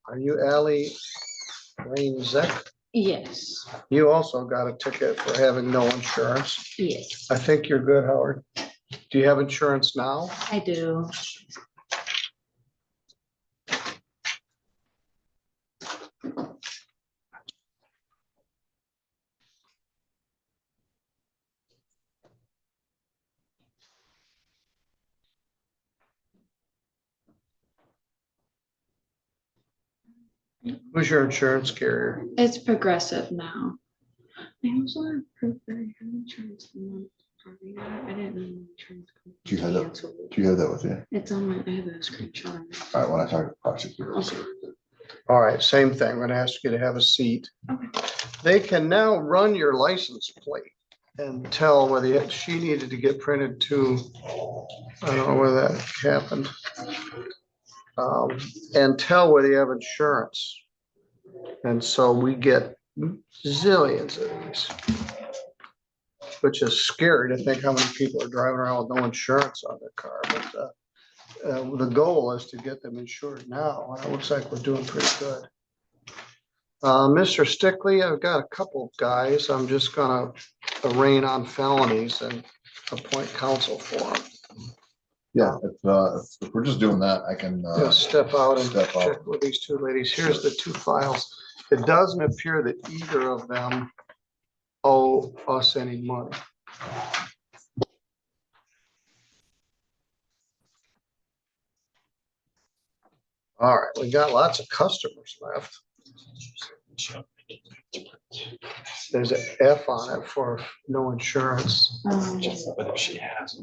Are you Ally Rainzek? Yes, You also got a ticket for having no insurance. yes, I think you're good, Howard. Do you have insurance now? I do. Who's your insurance carrier? It's Progressive now. I also have proof that I have insurance a month earlier. I didn't know the insurance company Do you have that? canceled. Do you have that with you? It's on my, I have a screenshot of it. All right, when I talk to the prosecutor. Okay. All right, same thing. I'm gonna ask you to have a seat. Okay. They can now run your license plate and tell whether she needed to get printed too. I don't know whether that happened. And tell whether you have insurance. And so we get zillions of these. Which is scary to think how many people are driving around with no insurance on their car, but the goal is to get them insured now, and it looks like we're doing pretty good. Mr. Stickley, I've got a couple of guys. I'm just gonna arraign on felonies and appoint counsel for them. Yeah, if we're just doing that, I can, Just step out and step out. check with these two ladies. Here's the two files. It doesn't appear that either of them owe us any money. All right, we got lots of customers left. There's an F on it for no insurance. But if she has.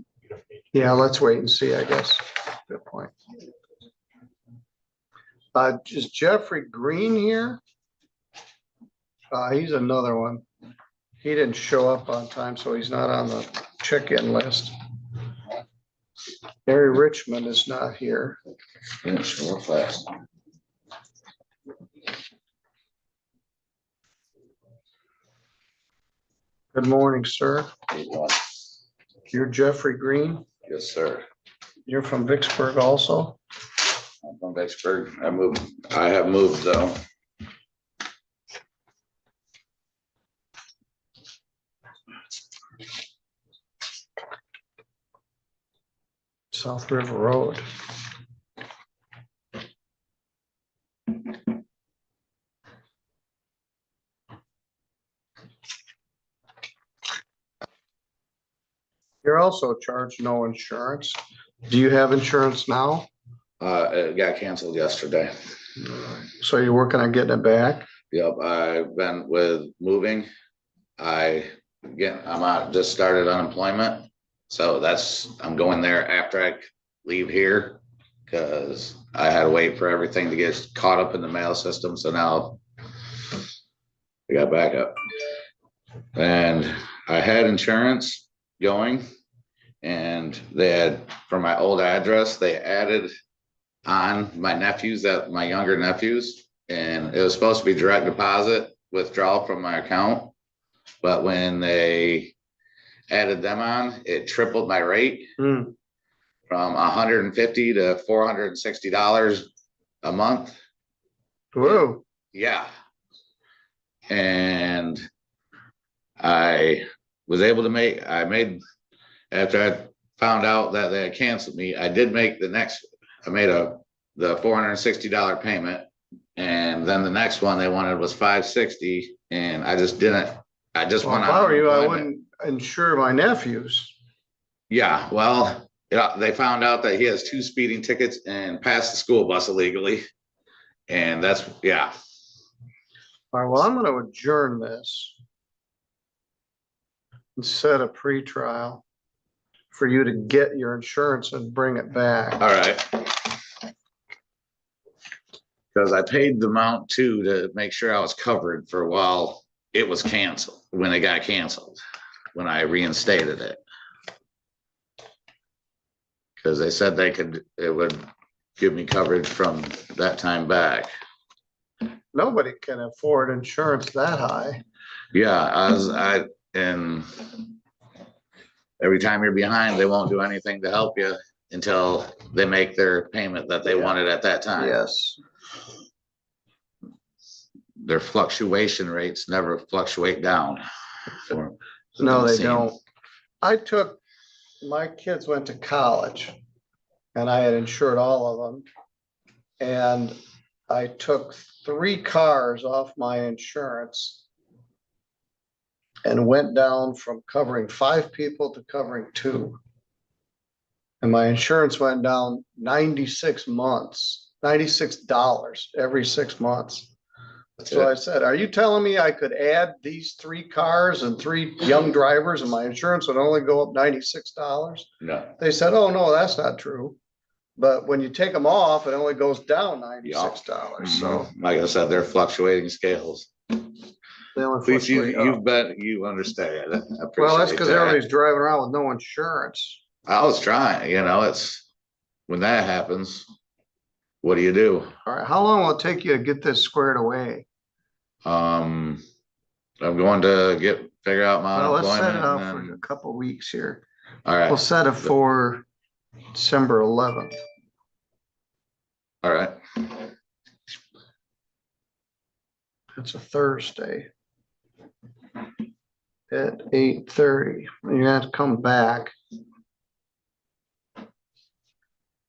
Yeah, let's wait and see, I guess. Good point. Is Jeffrey Green here? He's another one. He didn't show up on time, so he's not on the check-in list. Mary Richmond is not here. Finish real fast. Good morning, sir. How you doing? You're Jeffrey Green. Yes, sir. You're from Vicksburg also? I'm from Vicksburg. I have moved though. South River Road. You're also charged no insurance. Do you have insurance now? It got canceled yesterday. So you're working on getting it back? Yep, I've been with moving. I'm out, just started unemployment. So I'm going there after I leave here because I had to wait for everything to get caught up in the mail system. So now I got backup. And I had insurance going, and they had, for my old address, they added on my nephews, my younger nephews, and it was supposed to be direct deposit withdrawal from my account. But when they added them on, it tripled my rate from $150 to $460 a month. Whoa. Yeah. And I was able to after I found out that they had canceled me, I made the $460 payment. And then the next one they wanted was $560. And I just didn't, Well, if I were you, I wouldn't insure my nephews. Yeah, well, they found out that he has 2 speeding tickets and passed the school bus illegally. And that's, yeah. All right, well, I'm gonna adjourn this and set a pretrial for you to get your insurance and bring it back. All right. Because I paid the amount too to make sure I was covered for a while. It was canceled when it got canceled, when I reinstated it. Because they said it would give me coverage from that time back. Nobody can afford insurance that high. Yeah, and every time you're behind, they won't do anything to help you until they make their payment that they wanted at that time. Yes. their fluctuation rates never fluctuate down. No, they Same. don't. My kids went to college and I had insured all of them. And I took 3 cars off my insurance and went down from covering 5 people to covering 2. And my insurance went down 96 months, $96 every 6 months. So I said, are you telling me I could add these 3 cars and 3 young drivers and my insurance would only go up $96? No, They said, oh, no, that's not true. But when you take them off, it only goes down $96. So like I said, they're fluctuating scales. they only At least fluctuate up. you understand. I Well, that's appreciate because that. everybody's driving around with no insurance. I was trying, it's, when that happens, what do you do? All right, how long will it take you to get this squared away? I'm going to figure out my Well, let's set unemployment. it out and for then- a couple of weeks here. All We'll right, set it for December 11th. all right. It's a Thursday. At 8:30. You have to come back.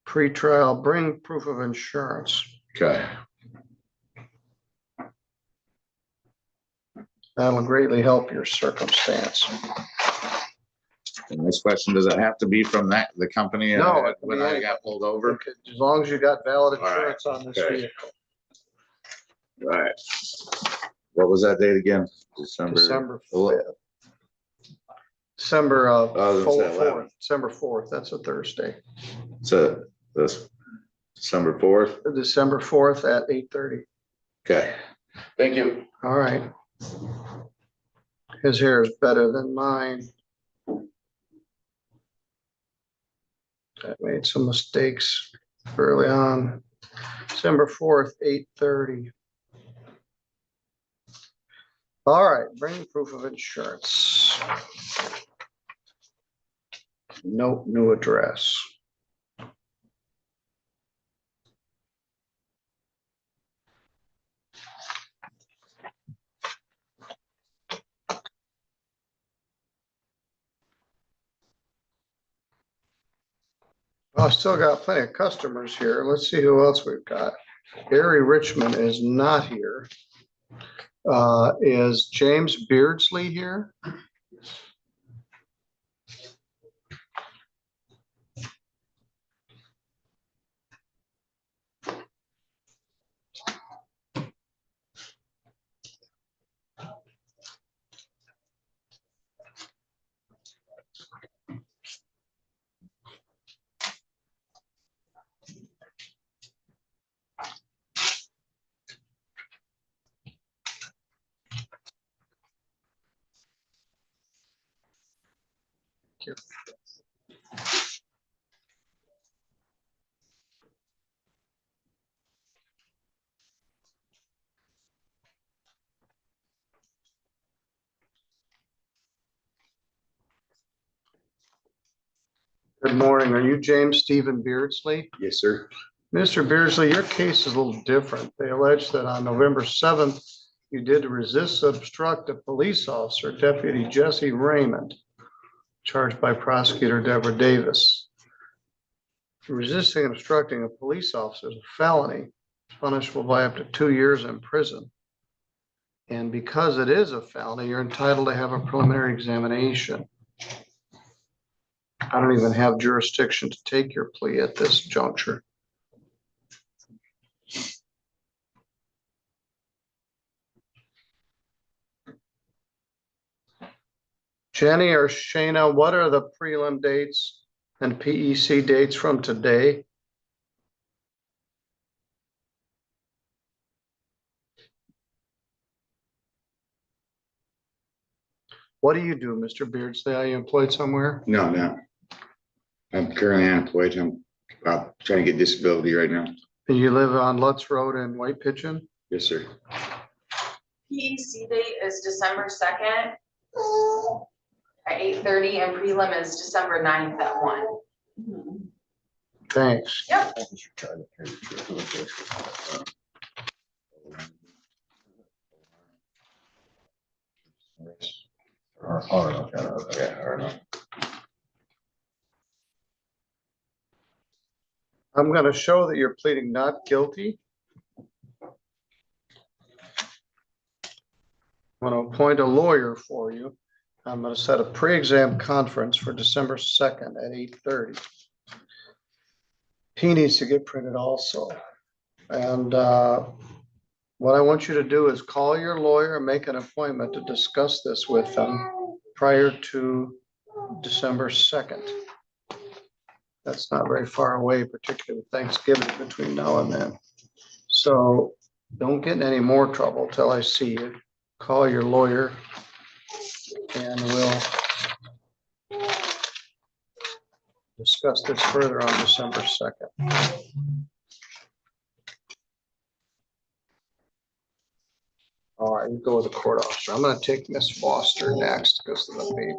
Pre-trial, bring proof of insurance. Okay. That'll greatly help your circumstance. The next question, does it have to be from the company No, it can when be I anybody. got pulled over? Okay, as long as you got valid All right, insurance on this okay. vehicle. All right. What was that date again? December ele- 5th. December I was gonna say 11. 4th, December 4th, that's a Thursday. So this December 4th. December 4th at 8:30. Okay. Thank you. All right. His hair is better than mine. I made some mistakes early on. December 4th, 8:30. All right, bring proof of insurance. Note new address. Well, I still got plenty of customers here. Let's see who else we've got. Gary Richmond is not here. Is James Beardsley here? Good morning. Are you James Stephen Beardsley? Yes, sir. Mr. Beardsley, your case is a little different. They allege that on November 7th, you did resist obstruct a police officer, Deputy Jesse Raymond, charged by prosecutor Deborah Davis. Resisting and obstructing a police officer is a felony, punishable by up to 2 years in prison. And because it is a felony, you're entitled to have a preliminary examination. I don't even have jurisdiction to take your plea at this juncture. Jenny or Shayna, what are the prelim dates and PEC dates from today? What do you do, Mr. Beardsley? Are you employed somewhere? No, no. I'm currently unemployed. I'm trying to get disability right now. And you live on Lutz Road in White Pigeon? Yes, sir. PEC date is December 2nd at 8:30 and prelim is December 9th at 1. Thanks. Yep. I'm gonna show that you're pleading not guilty. I'm gonna appoint a lawyer for you. I'm gonna set a pre-exam conference for December 2nd at 8:30. He needs to get printed also. And what I want you to do is call your lawyer and make an appointment to discuss this with them prior to December 2nd. That's not very far away, particularly with Thanksgiving between now and then. So don't get in any more trouble till I see you. Call your lawyer and we'll discuss this further on December 2nd. All right, you go with the court officer. I'm gonna take Miss Foster next because of the baby.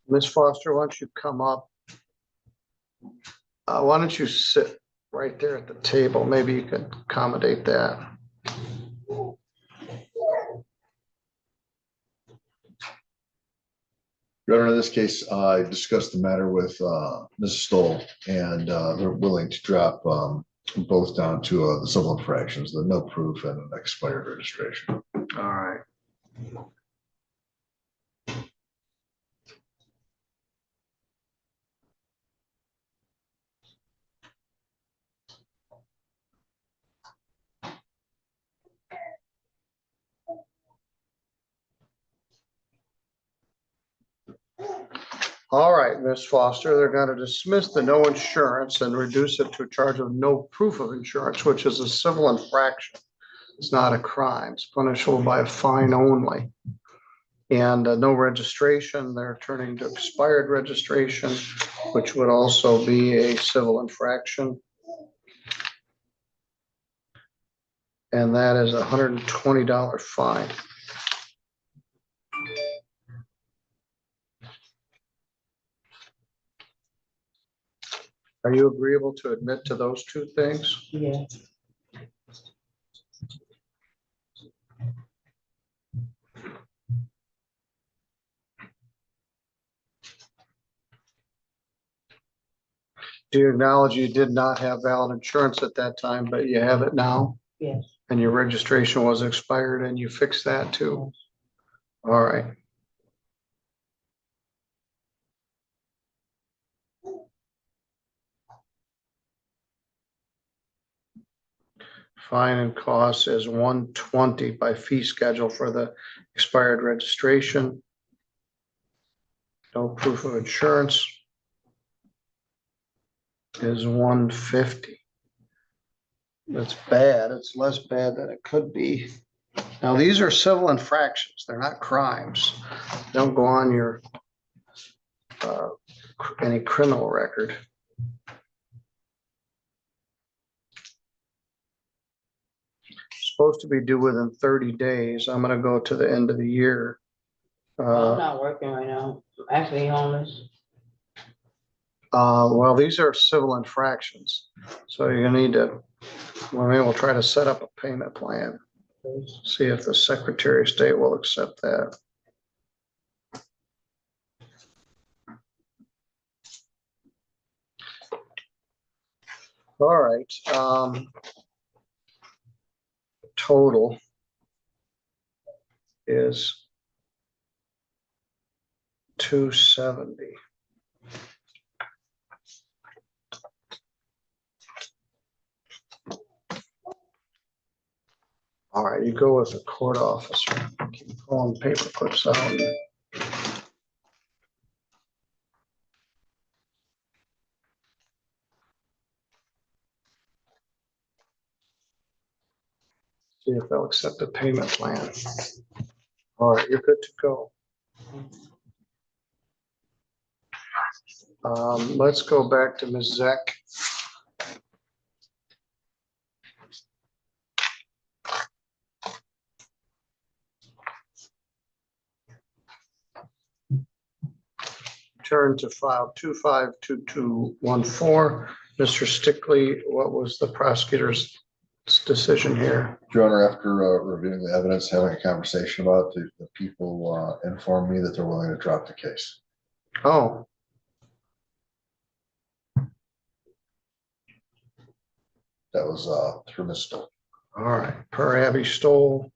Miss Foster, why don't you come up? Why don't you sit right there at the table? Maybe you can accommodate that. Your Honor, in this case, I discussed the matter with Mrs. Stoll, and they're willing to drop both down to the civil infractions, the no proof and an expired registration. All right. All right, Miss Foster, they're going to dismiss the no insurance and reduce it to a charge of no proof of insurance, which is a civil infraction. It's not a crime. It's punishable by a fine only. And no registration, they're turning to expired registration, which would also be a civil infraction. And that is a $120 fine. Are you agreeable to admit to those two things? Yeah. Do you acknowledge you did not have valid insurance at that time, but you have it now? Yes. And your registration was expired and you fixed that too? All right. Fine and cost is $120 by fee schedule for the expired registration. No proof of insurance is $150. That's bad. It's less bad than it could be. Now, these are civil infractions. They're not crimes. Don't go on your any criminal record. Supposed to be due within 30 days. I'm gonna go to the end of the year. I'm not working right now. I'm actually homeless. Well, these are civil infractions, so you're gonna need to, well, maybe we'll try to set up a payment plan. See if the Secretary of State will accept that. All right. Total is $270. All right, you go with the court officer. Keep pulling paper clips out. See if they'll accept a payment plan. All right, you're good to go. Let's go back to Ms. Zeck. Turn to file 252214. Mr. Stickley, what was the prosecutor's decision here? Your Honor, after reviewing the evidence, having a conversation about it, the people informed me that they're willing to drop the case. Oh. That was through Ms. Stoll. All right, per Abby Stoll.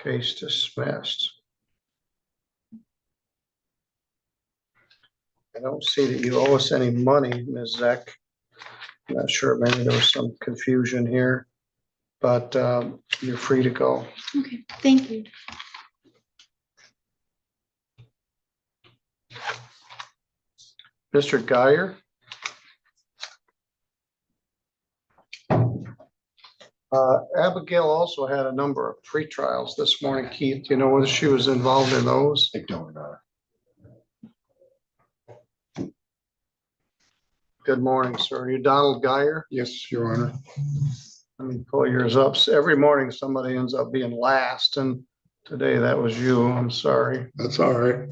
Case dismissed. I don't see that you owe us any money, Ms. Zeck. I'm not sure, maybe there was some confusion here, but you're free to go. Okay, thank you. Mr. Geyer? Abigail also had a number of pre-trials this morning. Keith, do you know whether she was involved in those? I don't know. Good morning, sir. Are you Donald Geyer? Yes, Your Honor. Let me pull yours up. Every morning somebody ends up being last, and today that was you. I'm sorry. That's all right.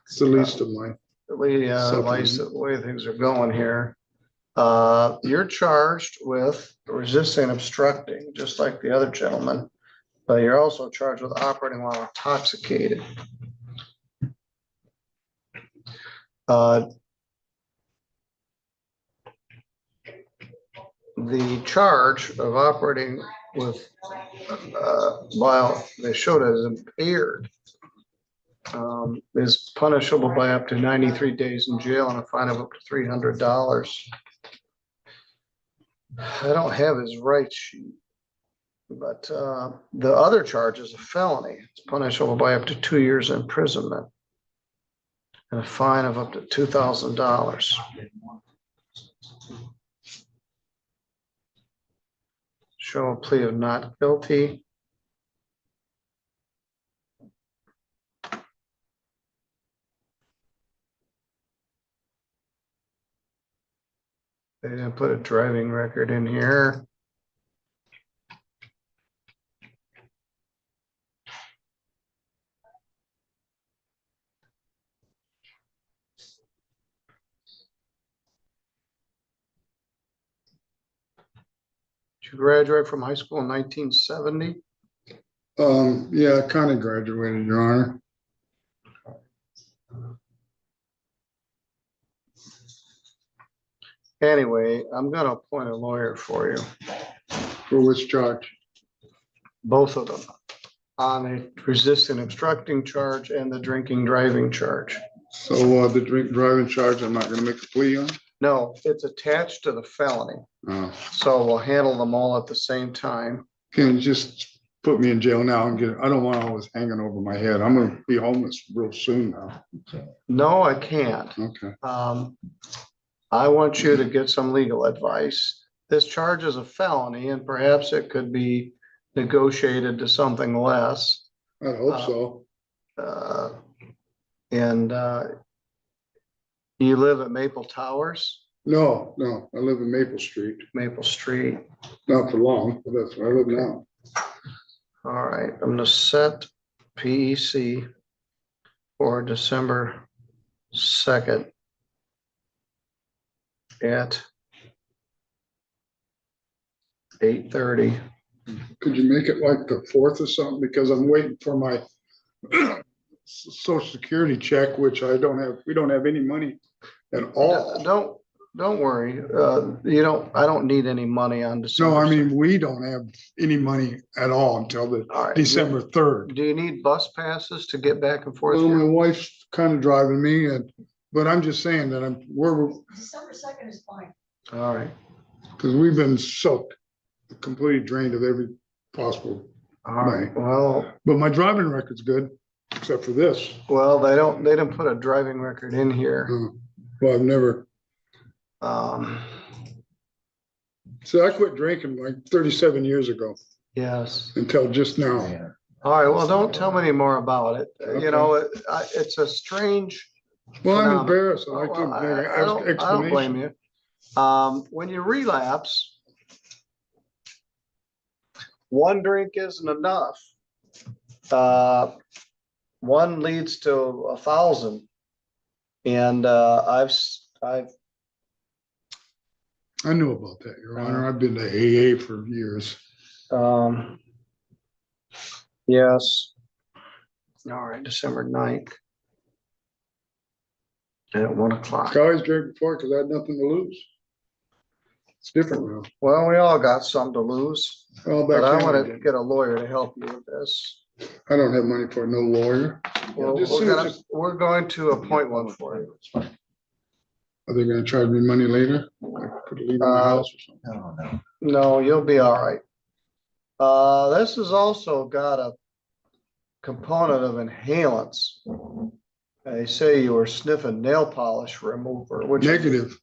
It's the least of mine. The way things are going here. You're charged with resisting and obstructing, just like the other gentleman, but you're also charged with operating while intoxicated. The charge of operating with while they showed as impaired is punishable by up to 93 days in jail and a fine of up to $300. I don't have his right sheet, but the other charge is a felony. It's punishable by up to 2 years imprisonment and a fine of up to $2,000. Show a plea of not guilty. They didn't put a driving record in here. Did you graduate from high school in 1970? Yeah, I kind of graduated, Your Honor. Anyway, I'm gonna appoint a lawyer for you, For which charge? both of them, on a resisting obstructing charge and the drinking driving charge. So the drink driving charge, I'm not gonna make a plea on? No, it's attached to the felony, Uh, so we'll handle them all at the same time. Can you just put me in jail now and I don't want all this hanging over my head. I'm gonna be homeless real soon now. No, I can't. Okay. I want you to get some legal advice. This charge is a felony and perhaps it could be negotiated to something less. I hope so. And you live at Maple Towers, No, I live in Maple Street. Maple Street. Not for long, but that's where I live now. All right, I'm gonna set PEC for December 2nd at 8:30. Could you make it like the 4th or something? Because I'm waiting for my social security check, which we don't have any money at all. Don't worry. I don't need any money on December. No, I mean, we don't have any money at all until All right. December 3rd. Do you need bus passes to get back and forth? Well, here? my wife's kind of driving me but I'm just saying that we're December 2nd is fine. All right, because we've been soaked, completely drained of every possible. all right. Well, But my driving record's good, except for this. they didn't put a driving record in here. Well, I've never, Um, so I quit drinking like 37 years ago yes. until just now. All right. Well, don't tell me any more about it. You know, it's a strange. Well, I'm phenomenon. embarrassed. I like Well, I to don't blame explanation. you. When you relapse, one drink isn't enough. One leads to 1,000. And I've I know about that, Your Honor. I've been to AA for years. yes. All right, December 9th. At 1 o'clock. I always drank before because I had nothing to lose. It's different now. Well, we all got some to lose, Well, back but I then, want to get a lawyer to help you with this. I don't have money for no lawyer. Well, Just we're soon as gonna, just- we're going to appoint one for you. Are they gonna charge me money later? Like, put a lien on the house or something? I don't know. No, you'll be all right. This has also got a component of inhalants. They say you were sniffing nail polish remover, which is, Negative.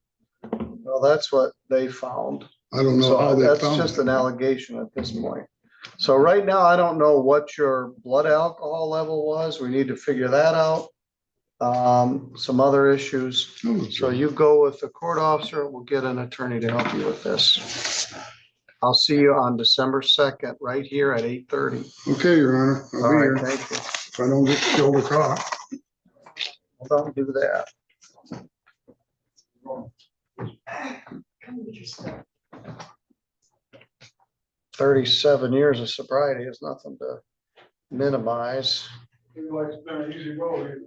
well, that's what they found. I don't know how So they that's found just an it. allegation at this point. So right now, I don't know what your blood alcohol level was. We need to figure that out. Some other issues. So you go with the court officer, we'll get an attorney to help you with this. I'll see you on December 2nd, right here at 8:30. Okay, Your Honor, All I'll be right, here. thank you. If I don't get killed or caught. Don't do that. 37 years of sobriety is nothing to minimize. It's been an easy road.